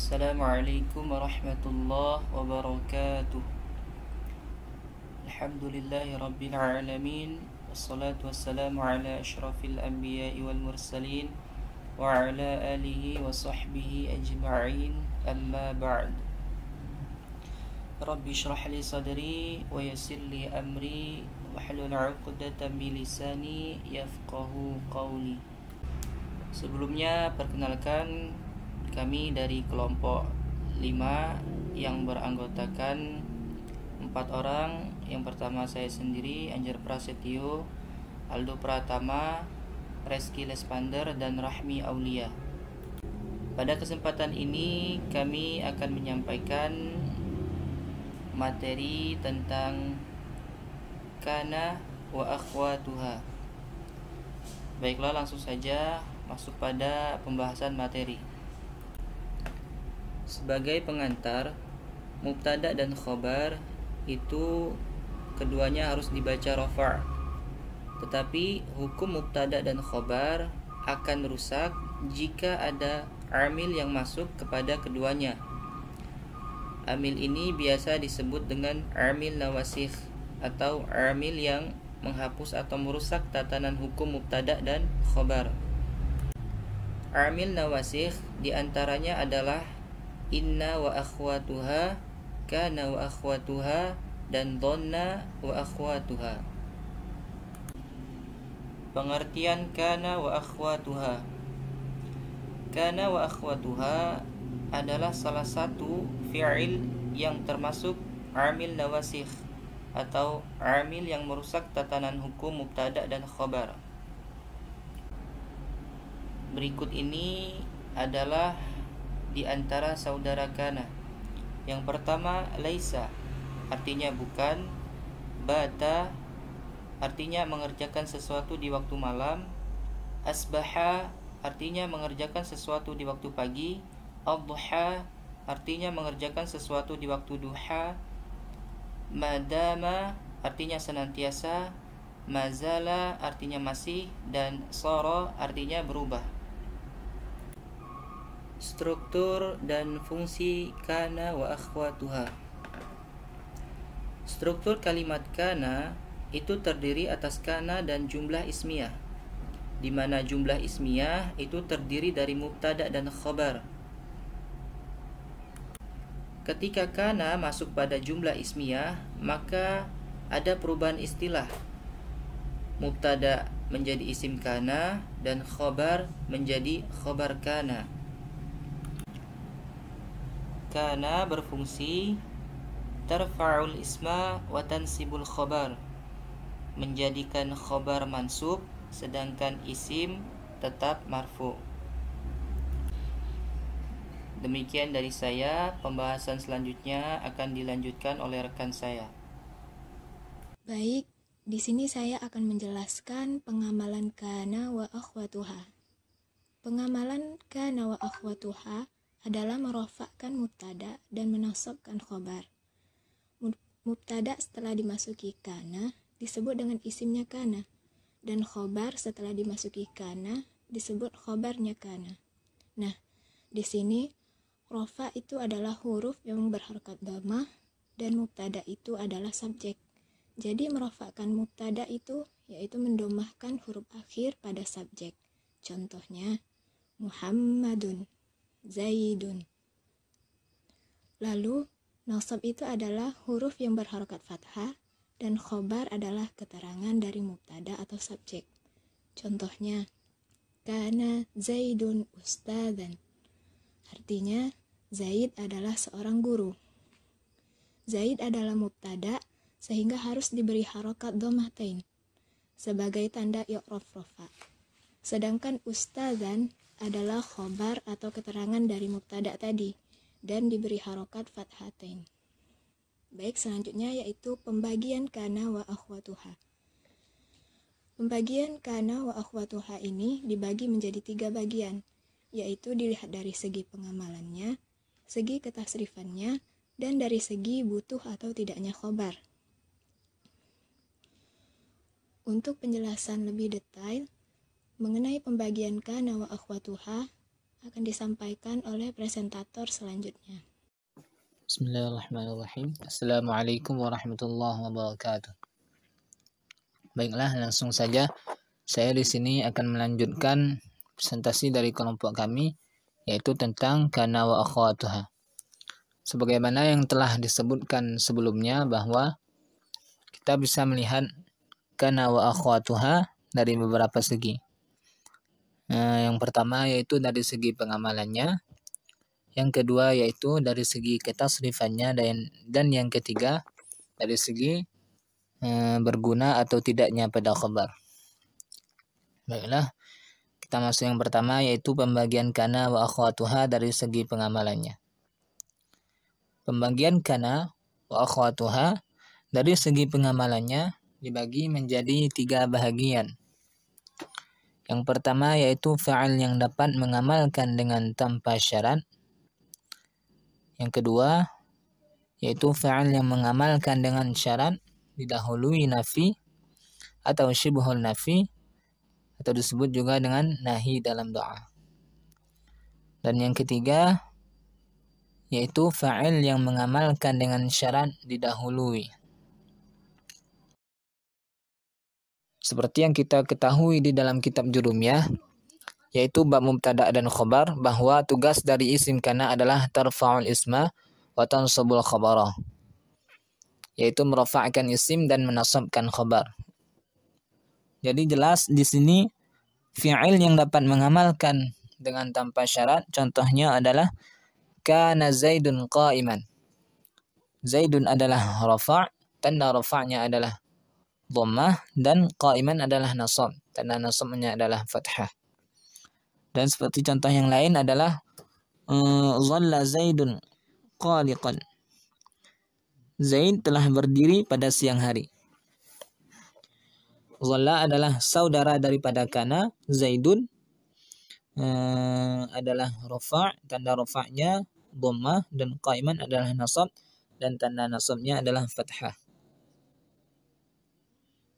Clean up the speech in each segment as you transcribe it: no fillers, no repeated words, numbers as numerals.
Assalamualaikum warahmatullahi wabarakatuh. Alhamdulillahi rabbil alamin. Wassalatu wassalamu ala ashrafil anbiya'i wal mursalin wa ala alihi wa sahbihi ajma'in. Amma ba'd. Rabbi shrah li sadri wa yassir li amri wahlul 'uqdatam min lisani yafqahu qawli. Sebelumnya perkenalkan, kami dari kelompok 5 yang beranggotakan 4 orang. Yang pertama saya sendiri, Anjar Prasetyo, Aldo Pratama, Reski Lespander, dan Rahmi Aulia. Pada kesempatan ini kami akan menyampaikan materi tentang kana wa akhwatuha. Baiklah, langsung saja masuk pada pembahasan materi. Sebagai pengantar, mubtada dan khobar itu keduanya harus dibaca rafa'. Tetapi hukum mubtada dan khobar akan rusak jika ada amil yang masuk kepada keduanya. Amil ini biasa disebut dengan amil nawasikh atau amil yang menghapus atau merusak tatanan hukum mubtada dan khobar. Amil nawasikh diantaranya adalah inna wa akhwatuha, kana wa akhwatuha, dan dhanna wa akhwatuha. Pengertian kana wa akhwatuha. Kana wa akhwatuha adalah salah satu fi'il yang termasuk amil nawasikh atau amil yang merusak tatanan hukum mubtada dan khobar. Berikut ini adalah di antara saudara kana. Yang pertama, laisa artinya bukan, bata artinya mengerjakan sesuatu di waktu malam, asbaha artinya mengerjakan sesuatu di waktu pagi, ad-duha artinya mengerjakan sesuatu di waktu duha, madama artinya senantiasa, mazala artinya masih, dan sara artinya berubah. Struktur dan fungsi kana wa akhwatuha. Struktur kalimat kana itu terdiri atas kana dan jumlah ismiyah, di mana jumlah ismiyah itu terdiri dari mubtada dan khabar. Ketika kana masuk pada jumlah ismiyah, maka ada perubahan istilah. Mubtada menjadi isim kana dan khabar menjadi khabar kana. Kana berfungsi tarfa'ul isma wa tansibul khabar, menjadikan khabar mansub sedangkan isim tetap marfu'. Demikian dari saya. Pembahasan selanjutnya akan dilanjutkan oleh rekan saya. Baik, di sini saya akan menjelaskan pengamalan kana wa akhwatuha. Pengamalan kana wa akhwatuha adalah merofakkan mubtada dan menasabkan khobar. Mubtada setelah dimasuki kana disebut dengan isimnya kana, dan khobar setelah dimasuki kana disebut khobarnya kana. Nah, di sini rofa itu adalah huruf yang berharokat dhammah dan mubtada itu adalah subjek. Jadi merofakkan mubtada itu yaitu mendomahkan huruf akhir pada subjek. Contohnya Muhammadun, Zaidun. Lalu nasab itu adalah huruf yang berharokat fathah dan khobar adalah keterangan dari mubtada atau subjek. Contohnya kana Zaidun ustadzan. Artinya Zaid adalah seorang guru. Zaid adalah mubtada sehingga harus diberi harokat dhammatain sebagai tanda i'rab rafa. Sedangkan ustadzan adalah khobar atau keterangan dari mubtada tadi dan diberi harokat fathatain. Baik, selanjutnya yaitu pembagian kana wa akhwatuha. Pembagian kana wa akhwatuha ini dibagi menjadi 3 bagian, yaitu dilihat dari segi pengamalannya, segi ketasrifannya, dan dari segi butuh atau tidaknya khobar. Untuk penjelasan lebih detail mengenai pembagian kana wa akhwatuha, akan disampaikan oleh presentator selanjutnya. Bismillahirrahmanirrahim. Assalamualaikum warahmatullahi wabarakatuh. Baiklah, langsung saja saya di sini akan melanjutkan presentasi dari kelompok kami, yaitu tentang kana wa akhwatuha. Sebagaimana yang telah disebutkan sebelumnya bahwa kita bisa melihat kana wa akhwatuha dari beberapa segi. Yang pertama yaitu dari segi pengamalannya, yang kedua yaitu dari segi ketasrifannya, dan yang ketiga dari segi berguna atau tidaknya pada khabar. Baiklah, kita masuk yang pertama yaitu pembagian kana wa akhwatuha dari segi pengamalannya. Pembagian kana wa akhwatuha dari segi pengamalannya dibagi menjadi 3 bahagian. Yang pertama yaitu fa'il yang dapat mengamalkan dengan tanpa syarat. Yang kedua yaitu fa'il yang mengamalkan dengan syarat didahului nafi atau syibhul nafi, atau disebut juga dengan nahi dalam doa. Dan yang ketiga yaitu fa'il yang mengamalkan dengan syarat didahului. Seperti yang kita ketahui di dalam kitab Jurumiyah, yaitu bab mubtada dan khabar, bahwa tugas dari isim kana adalah tarfa'ul isma wa tansabul khabara, yaitu merafa'kan isim dan menasabkan khabar. Jadi jelas di sini fi'il yang dapat mengamalkan dengan tanpa syarat, contohnya adalah kana Zaidun qa'iman. Zaidun adalah rafa', tanda rafa'nya adalah dhammah, dan qa'iman adalah nasab, tanda nasabnya adalah fathah. Dan seperti contoh yang lain adalah dhalla Zaidun qaliqan. Zaid telah berdiri pada siang hari. Dhalla adalah saudara daripada kana, Zaidun adalah rafa', tanda rafa'nya dhammah, dan qa'iman adalah nasab, dan tanda nasabnya adalah fathah.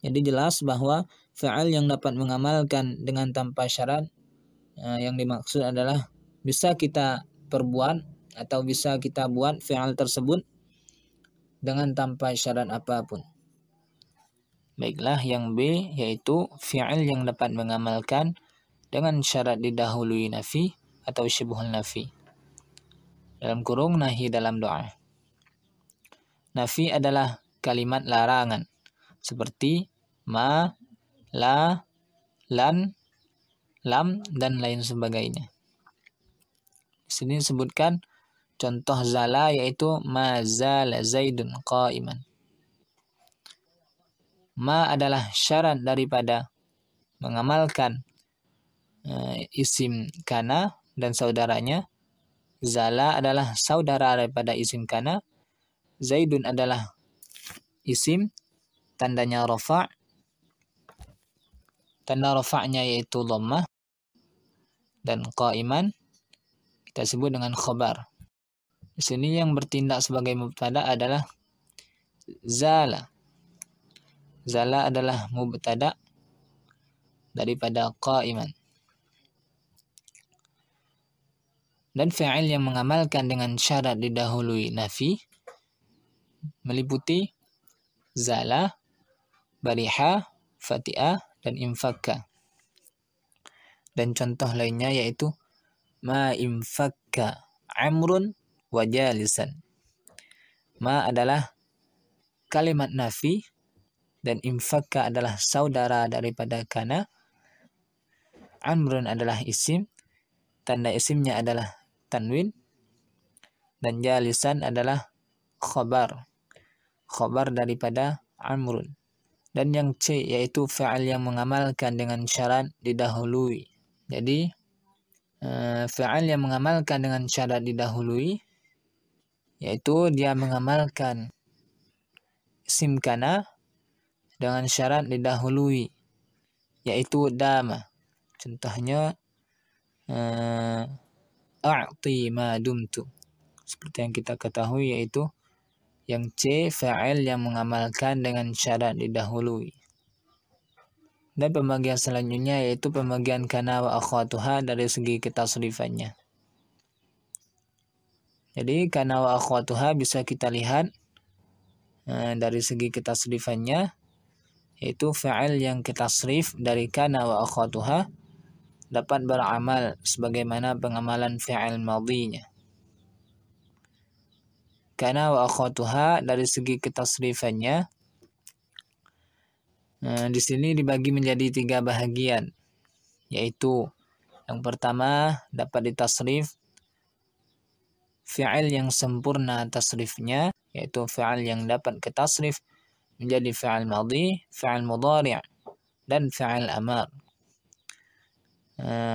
Jadi jelas bahwa fa'il yang dapat mengamalkan dengan tanpa syarat, yang dimaksud adalah bisa kita perbuat atau bisa kita buat fi'il tersebut dengan tanpa syarat apapun. Baiklah, yang B yaitu fi'il yang dapat mengamalkan dengan syarat didahului nafi atau syibhul nafi, dalam kurung nahi dalam doa. Nafi adalah kalimat larangan seperti ma, la, lan, lam, dan lain sebagainya. Di sini disebutkan contoh zala yaitu ma zala Zaidun qa'iman. Ma adalah syarat daripada mengamalkan isim kana dan saudaranya. Zala adalah saudara daripada isim kana. Zaidun adalah isim, tandanya rafa', tanda rafa'nya yaitu dhammah, dan qa'iman kita sebut dengan khabar. Di sini yang bertindak sebagai mubtada adalah zala. Zala adalah mubtada daripada qa'iman. Dan fi'il yang mengamalkan dengan syarat didahului nafi meliputi zala, bariha, fati'ah, dan infakka. Dan contoh lainnya yaitu ma infakka amrun wa jalisan. Ma adalah kalimat nafi dan infakka adalah saudara daripada kana. Amrun adalah isim, tanda isimnya adalah tanwin, dan jalisan adalah khabar daripada amrun. Dan yang C yaitu fi'il yang mengamalkan dengan syarat didahului. Jadi fi'il yang mengamalkan dengan syarat didahului yaitu dia mengamalkan isim kana dengan syarat didahului, yaitu dama. Contohnya a'ti ma dumtu. Seperti yang kita ketahui yaitu yang C fa'il yang mengamalkan dengan syarat didahului. Dan pembagian selanjutnya yaitu pembagian kana wa akhwatuha dari segi ketasrifannya. Jadi kana wa akhwatuha bisa kita lihat dari segi ketasrifannya, yaitu fa'il yang ketasrif dari kana wa akhwatuha dapat beramal sebagaimana pengamalan fi'il madhinya. Kana wa akhwatuha dari segi ketasrifannya di sini dibagi menjadi 3 bahagian, yaitu yang pertama dapat ditasrif fi'il yang sempurna tasrifnya, yaitu fi'il yang dapat ketasrif menjadi fi'il madhi, fi'il mudhari' dan fi'il amar,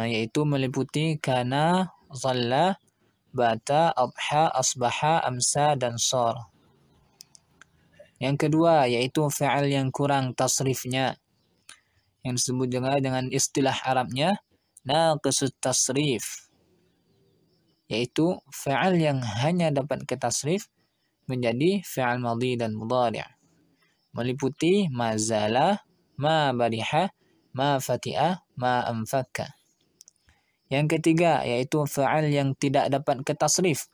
yaitu meliputi kana, dhalla, bata, adha, asbaha, amsa, dan shar. Yang kedua yaitu fi'il yang kurang tasrifnya, yang disebut juga dengan istilah Arabnya naqisut tasrif, yaitu fi'il yang hanya dapat ketasrif menjadi fi'il madhi dan mudhari', meliputi ma zala, ma bariha, ma fati'a, ma anfakka. Yang ketiga yaitu fi'il yang tidak dapat ketasrif,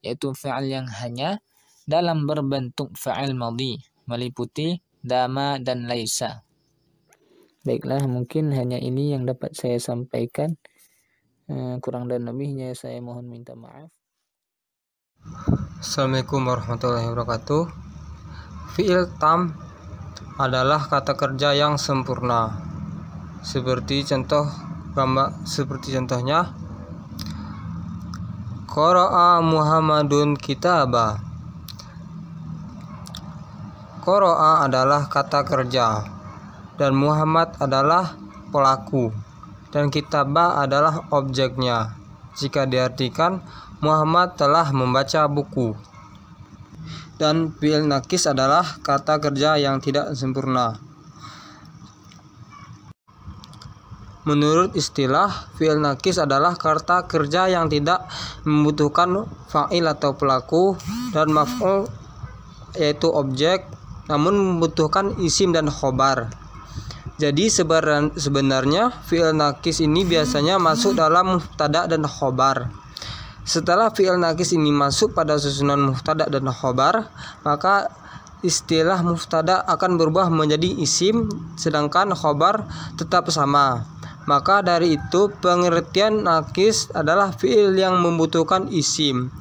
yaitu fi'il yang hanya dalam berbentuk fa'il madhi, meliputi dama dan laisa. Baiklah, mungkin hanya ini yang dapat saya sampaikan. Kurang dan lebihnya saya mohon minta maaf. Assalamualaikum warahmatullahi wabarakatuh. Fi'il tam adalah kata kerja yang sempurna. Seperti contohnya qara'a Muhammadun kitaba. Qara'a adalah kata kerja dan Muhammad adalah pelaku dan kitaba adalah objeknya. Jika diartikan Muhammad telah membaca buku. Dan fi'il nakis adalah kata kerja yang tidak sempurna. Menurut istilah, fi'il nakis adalah kata kerja yang tidak membutuhkan fa'il atau pelaku dan maf'ul yaitu objek, namun membutuhkan isim dan khobar. Jadi sebenarnya fi'il nakis ini biasanya masuk dalam mubtada dan khobar. Setelah fi'il nakis ini masuk pada susunan mubtada dan khobar, maka istilah mubtada akan berubah menjadi isim, sedangkan khobar tetap sama. Maka dari itu pengertian nakis adalah fi'il yang membutuhkan isim,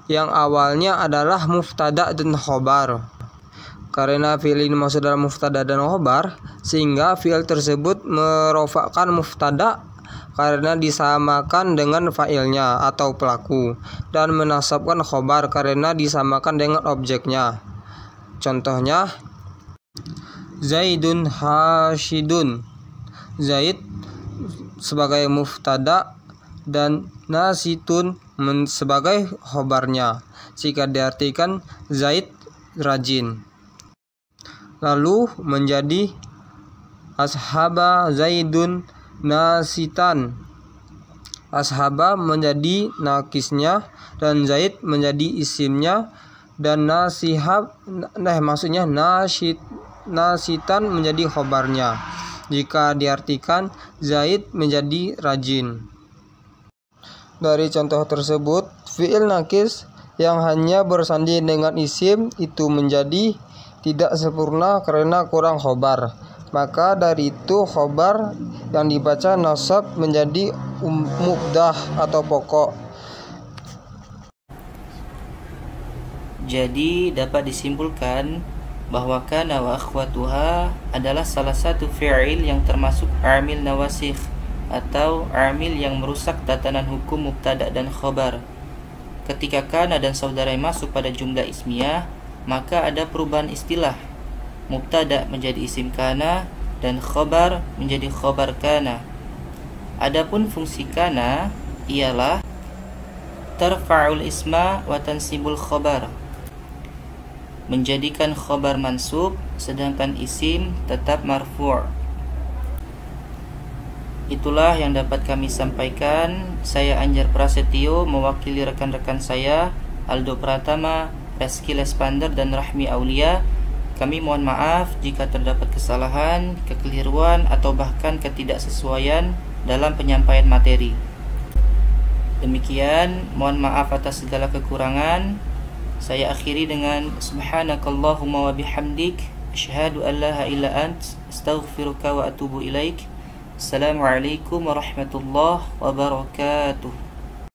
yang awalnya adalah mubtada dan khobar. Karena fi'il ini masuk dalam mubtada dan khobar, sehingga fi'il tersebut merofakkan mubtada karena disamakan dengan fa'ilnya atau pelaku, dan menasabkan khobar karena disamakan dengan objeknya. Contohnya Zaidun Hashidun. Zaid sebagai mubtada dan nasitun sebagai khobarnya jika diartikan Zaid rajin. Lalu menjadi ashaba Zaidun nasitan. Ashaba menjadi nakisnya dan Zaid menjadi isimnya, dan nasitan menjadi khobarnya jika diartikan Zaid menjadi rajin. Dari contoh tersebut, fi'il nakis yang hanya bersandi dengan isim itu menjadi tidak sempurna karena kurang khobar. Maka dari itu khobar yang dibaca nasab menjadi mubdah atau pokok. Jadi dapat disimpulkan bahwa kana wa akhwatuha adalah salah satu fi'il yang termasuk amil nawasikh atau amil yang merusak tatanan hukum mubtada dan khobar. Ketika kana dan saudaranya masuk pada jumlah ismiyah, maka ada perubahan istilah. Mubtada menjadi isim kana dan khobar menjadi khobar kana. Adapun fungsi kana ialah tarfa'ul isma wa tansibul khobar, menjadikan khobar mansub sedangkan isim tetap marfu'. Itulah yang dapat kami sampaikan. Saya Anjar Prasetyo mewakili rekan-rekan saya Aldo Pratama, Reski Lespander, dan Rahmi Aulia Kami mohon maaf jika terdapat kesalahan, kekeliruan, atau bahkan ketidaksesuaian dalam penyampaian materi. Demikian, mohon maaf atas segala kekurangan. Saya akhiri dengan subhanakallahumma wa bihamdik, asyhadu an la ilaha illa ant, astaghfiruka wa atubu ilaik. Assalamualaikum warahmatullahi wabarakatuh.